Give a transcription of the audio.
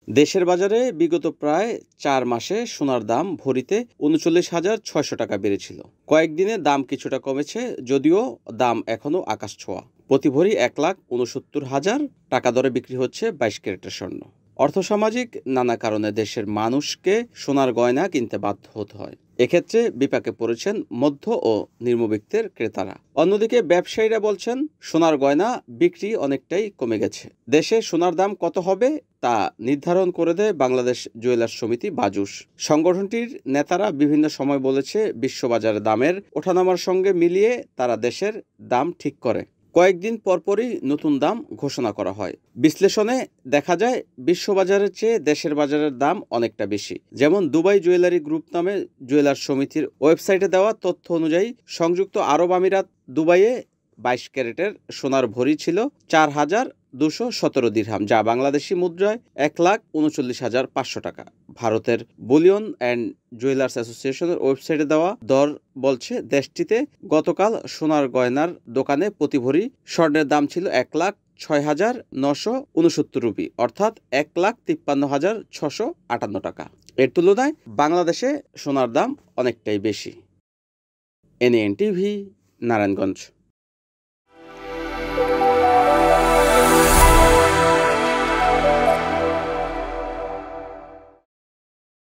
দেশের বাজারে বিগত প্রায় ৪ মাসে সোনার দাম ভরিতে ৩৯,৬০০ টাকা বেড়েছিল। কয়েকদিনে দাম কিছুটা কমেছে, যদিও দাম এখনও আকাশছোঁয়া। প্রতি ভরি ১,৬৯,০০০ টাকা দরে বিক্রি হচ্ছে ২২ ক্যারেটের স্বর্ণ। অর্থসামাজিক নানা কারণে দেশের মানুষকে সোনার গয়না কিনতে বাধ্য হতে হয়। এক্ষেত্রে বিপাকে পড়েছেন মধ্য ও নিম্নবিত্তের ক্রেতারা। অন্যদিকে ব্যবসায়ীরা বলছেন, সোনার গয়না বিক্রি অনেকটাই কমে গেছে। দেশে সোনার দাম কত হবে তা নির্ধারণ করে দেয় বাংলাদেশ জুয়েলার্স সমিতি বাজুস। সংগঠনটির নেতারা বিভিন্ন সময় বলেছে, বিশ্ববাজারে দামের ওঠানামার সঙ্গে মিলিয়ে তারা দেশের দাম ঠিক করে। কয়েকদিন পরপরই নতুন দাম ঘোষণা করা হয়। বিশ্লেষণে দেখা যায়, বিশ্ববাজারের চেয়ে দেশের বাজারের দাম অনেকটা বেশি। যেমন দুবাই জুয়েলারি গ্রুপ নামে জুয়েলার্স সমিতির ওয়েবসাইটে দেওয়া তথ্য অনুযায়ী সংযুক্ত আরব আমিরাত দুবাইয়ে ২২ ক্যারেটের সোনার ভরি ছিল ৪,২১৭ দিরহাম, যা বাংলাদেশি মুদ্রায় ১,৩৯,৫০০ টাকা। ভারতের বুলিয়ন অ্যান্ড জুয়েলার্স অ্যাসোসিয়েশনের ওয়েবসাইটে দেওয়া দর বলছে, দেশটিতে গতকাল সোনার গয়নার দোকানে প্রতি ভরি স্বর্ণের দাম ছিল ১,৬,৯৬৯ রুপি, অর্থাৎ ১,৫৩,৬৫৮ টাকা। এর তুলনায় বাংলাদেশে সোনার দাম অনেকটাই বেশি। NN TV, Narayanganj.